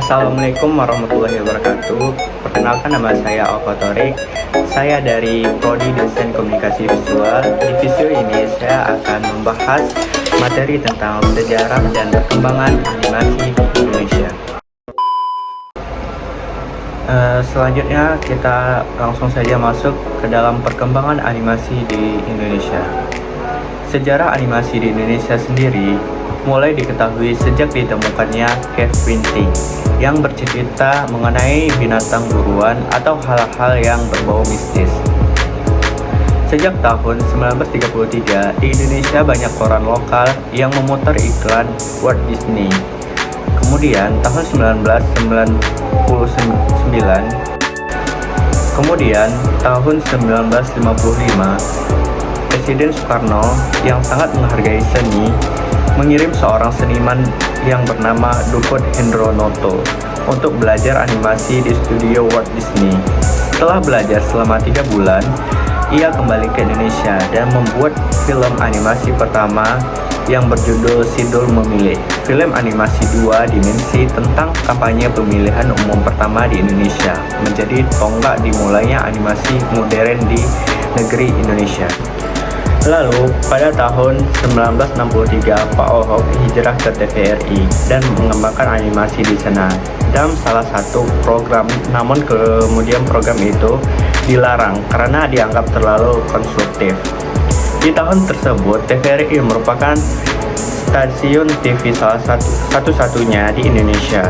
Assalamualaikum warahmatullahi wabarakatuh. Perkenalkan, nama saya Alfa Torik. Saya dari Prodi Desain Komunikasi Visual. Di video ini saya akan membahas materi tentang sejarah dan perkembangan animasi di Indonesia. Selanjutnya kita langsung saja masuk ke dalam perkembangan animasi di Indonesia. Sejarah animasi di Indonesia sendiri mulai diketahui sejak ditemukannya cave painting yang bercerita mengenai binatang buruan atau hal-hal yang berbau mistis. Sejak tahun 1933, di Indonesia banyak koran lokal yang memutar iklan Walt Disney. Kemudian tahun 1955, Presiden Soekarno yang sangat menghargai seni mengirim seorang seniman yang bernama Dukut Hendronoto untuk belajar animasi di studio Walt Disney. Setelah belajar selama 3 bulan, ia kembali ke Indonesia dan membuat film animasi pertama yang berjudul Sidul Memilih. Film animasi 2 dimensi tentang kampanye pemilihan umum pertama di Indonesia, menjadi tonggak dimulainya animasi modern di negeri Indonesia. Lalu, pada tahun 1963, Pak Ohok hijrah ke TVRI dan mengembangkan animasi di sana dalam salah satu program, namun kemudian program itu dilarang karena dianggap terlalu konstruktif. Di tahun tersebut, TVRI merupakan stasiun TV satu-satunya di Indonesia.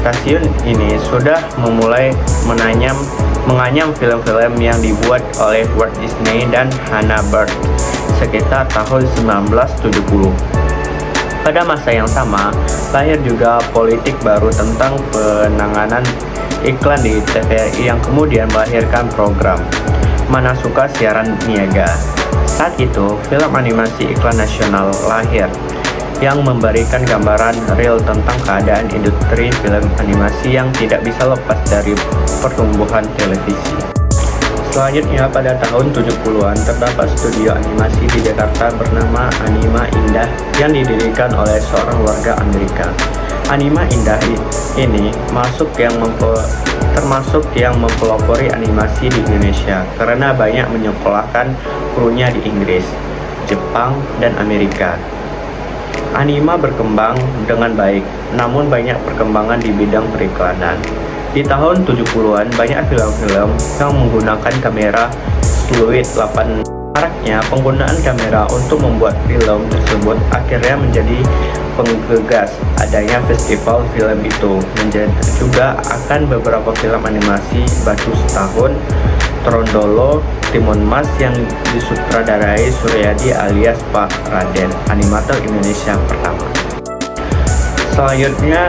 Stasiun ini sudah memulai menganyam film-film yang dibuat oleh Walt Disney dan Hanna-Barbera sekitar tahun 1970. Pada masa yang sama, lahir juga politik baru tentang penanganan iklan di TVRI yang kemudian melahirkan program Mana Suka Siaran Niaga. Saat itu, film animasi iklan nasional lahir yang memberikan gambaran real tentang keadaan industri film animasi yang tidak bisa lepas dari pertumbuhan televisi. Selanjutnya, pada tahun 70-an terdapat studio animasi di Jakarta bernama Anima Indah yang didirikan oleh seorang warga Amerika. Anima Indah ini termasuk yang mempelopori animasi di Indonesia karena banyak menyekolahkan krunya di Inggris, Jepang, dan Amerika. Anima berkembang dengan baik, namun banyak perkembangan di bidang periklanan. Di tahun 70-an, banyak film-film yang menggunakan kamera fluid 8. Maraknya penggunaan kamera untuk membuat film tersebut akhirnya menjadi penggegas adanya festival film itu. Menjadi juga akan beberapa film animasi Batu Setahun, Trondolo, Timun Mas yang disutradarai Suryadi alias Pak Raden, animator Indonesia pertama. Selanjutnya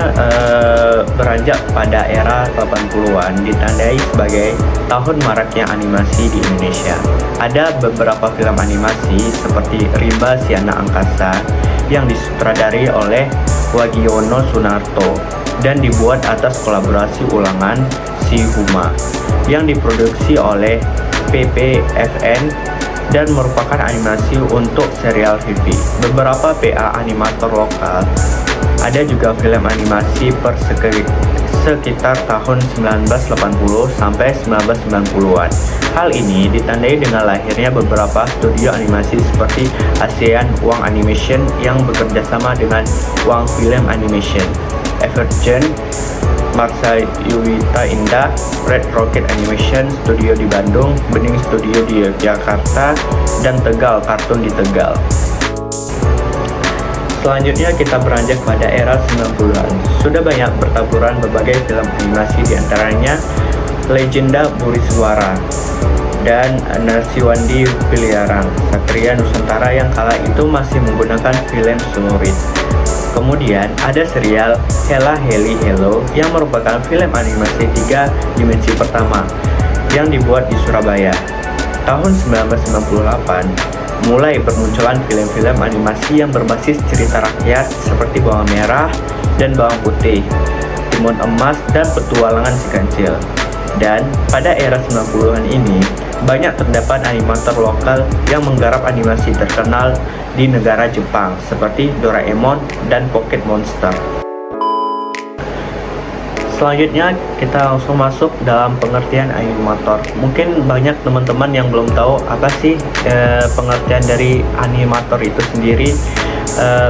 beranjak pada era 80-an ditandai sebagai tahun maraknya animasi di Indonesia. Ada beberapa film animasi seperti Rimba Si Anak Angkasa yang disutradari oleh Wagiono Sunarto dan dibuat atas kolaborasi ulangan Si Huma yang diproduksi oleh PPFN dan merupakan animasi untuk serial TV. Beberapa PA animator lokal. Ada juga film animasi sekitar tahun 1980 sampai 1990-an. Hal ini ditandai dengan lahirnya beberapa studio animasi seperti ASEAN Wang Animation yang bekerja sama dengan Wang Film Animation, Evergen, Marsa Yuwita Indah, Red Rocket Animation Studio di Bandung, Bening Studio di Yogyakarta, dan Tegal Kartun di Tegal. Selanjutnya kita beranjak pada era 90-an. Sudah banyak bertaburan berbagai film animasi, diantaranya Legenda Buriswara dan Narsiwandi Piliarang, Satria Nusantara yang kala itu masih menggunakan film solorit. Kemudian ada serial Hela Heli Hello yang merupakan film animasi 3 dimensi pertama yang dibuat di Surabaya. Tahun 1998 mulai bermunculan film-film animasi yang berbasis cerita rakyat seperti Bawang Merah dan Bawang Putih, Timun Emas, dan Petualangan Si Kancil. Dan pada era 90-an ini, banyak terdapat animator lokal yang menggarap animasi terkenal di negara Jepang seperti Doraemon dan Pocket Monster. Selanjutnya kita langsung masuk dalam pengertian animator. Mungkin banyak teman-teman yang belum tahu apa sih pengertian dari animator itu sendiri.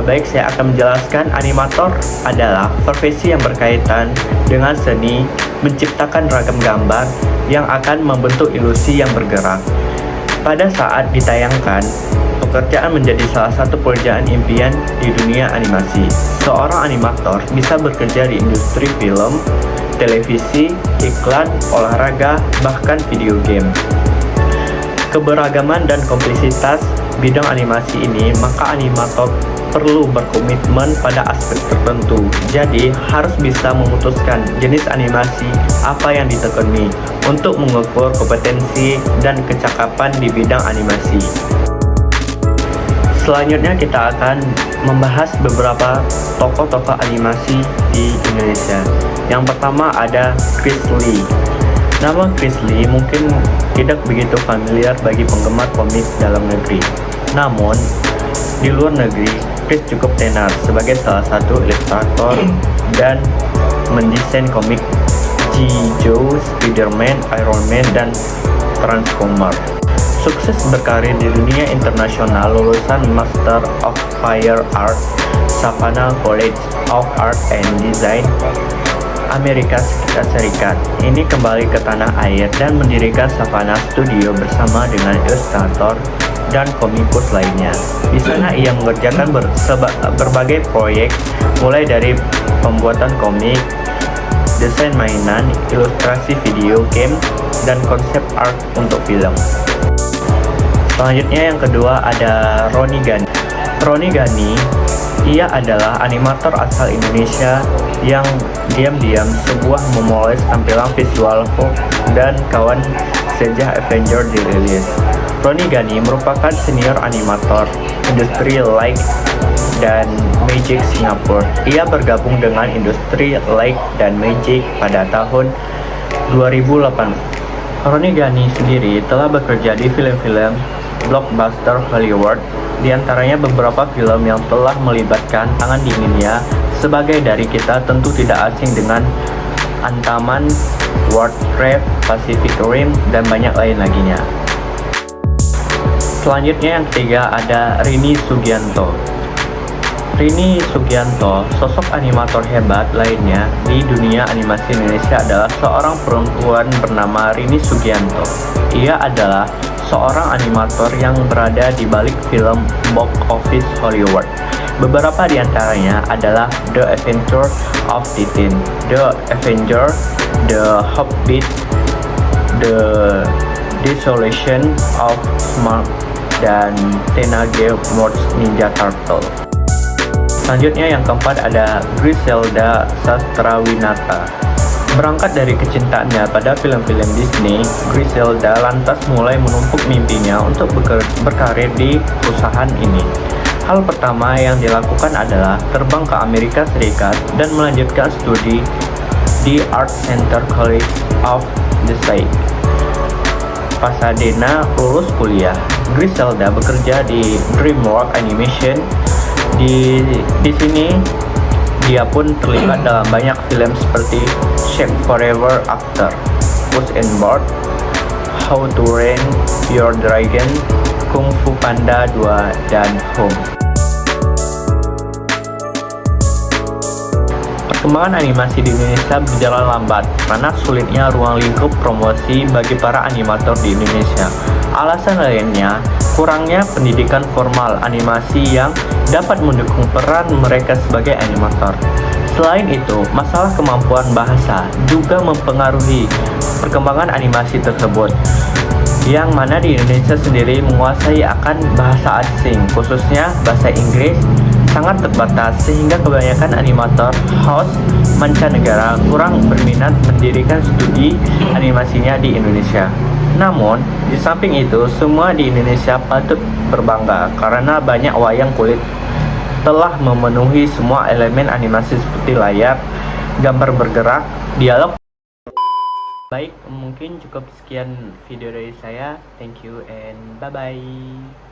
Baik, saya akan menjelaskan. Animator adalah profesi yang berkaitan dengan seni menciptakan ragam gambar yang akan membentuk ilusi yang bergerak. Pada saat ditayangkan, pekerjaan menjadi salah satu pekerjaan impian di dunia animasi. Seorang animator bisa bekerja di industri film, televisi, iklan, olahraga, bahkan video game. Keberagaman dan kompleksitas bidang animasi ini, maka animator perlu berkomitmen pada aspek tertentu. Jadi, harus bisa memutuskan jenis animasi apa yang ditekuni untuk mengukur kompetensi dan kecakapan di bidang animasi. Selanjutnya kita akan membahas beberapa tokoh-tokoh animasi di Indonesia. Yang pertama ada Chris Lee. Nama Chris Lee mungkin tidak begitu familiar bagi penggemar komik dalam negeri. Namun, di luar negeri, Chris cukup tenar sebagai salah satu ilustrator dan mendesain komik G. Joe, Spider-Man, Iron Man, dan Transformers. Sukses berkarir di dunia internasional, lulusan Master of Fine Art Savannah College of Art and Design Amerika Serikat. Ini kembali ke tanah air dan mendirikan Savannah Studio bersama dengan ilustrator dan komikus lainnya. Di sana ia mengerjakan berbagai proyek, mulai dari pembuatan komik, desain mainan, ilustrasi video game, dan konsep art untuk film. Selanjutnya yang kedua ada Ronnie Ghani. Ronnie Ghani, ia adalah animator asal Indonesia yang diam-diam sebuah memoles tampilan visual Hulk dan kawan sejak Avenger dirilis. Ronnie Ghani merupakan senior animator industri Light dan Magic Singapura. Ia bergabung dengan industri Light dan Magic pada tahun 2008. Ronnie Ghani sendiri telah bekerja di film-film blockbuster Hollywood, di antaranya beberapa film yang telah melibatkan tangan dinginnya sebagai dari kita tentu tidak asing dengan Ant-Man, Warcraft, Pacific Rim, dan banyak lain laginya. Selanjutnya yang ketiga ada Rini Sugianto. Rini Sugianto, sosok animator hebat lainnya di dunia animasi Indonesia adalah seorang perempuan bernama Rini Sugianto. Ia adalah seorang animator yang berada di balik film box office Hollywood. Beberapa di antaranya adalah The Adventure of Tintin, The Avenger, The Hobbit, The Desolation of Smaug, dan Teenage Mutant Ninja Turtle. Selanjutnya yang keempat ada Griselda Sastrawinata. Berangkat dari kecintaannya pada film-film Disney, Griselda lantas mulai menumpuk mimpinya untuk berkarir di perusahaan ini. Hal pertama yang dilakukan adalah terbang ke Amerika Serikat dan melanjutkan studi di Art Center College of Design, Pasadena. Lulus kuliah, Griselda bekerja di DreamWorks Animation. Di sini dia pun terlibat dalam banyak film seperti Shape Forever After, Puss in Boots, How to Train Your Dragon, Kung Fu Panda 2, dan Home. Perkembangan animasi di Indonesia berjalan lambat karena sulitnya ruang lingkup promosi bagi para animator di Indonesia. Alasan lainnya, kurangnya pendidikan formal animasi yang dapat mendukung peran mereka sebagai animator. Selain itu, masalah kemampuan bahasa juga mempengaruhi perkembangan animasi tersebut, yang mana di Indonesia sendiri menguasai akan bahasa asing, khususnya bahasa Inggris, sangat terbatas sehingga kebanyakan animator house mancanegara kurang berminat mendirikan studi animasinya di Indonesia. Namun, di samping itu, semua di Indonesia patut berbangga karena banyak wayang kulit telah memenuhi semua elemen animasi seperti layar, gambar bergerak, dialog. Baik, mungkin cukup sekian video dari saya. Thank you and bye-bye.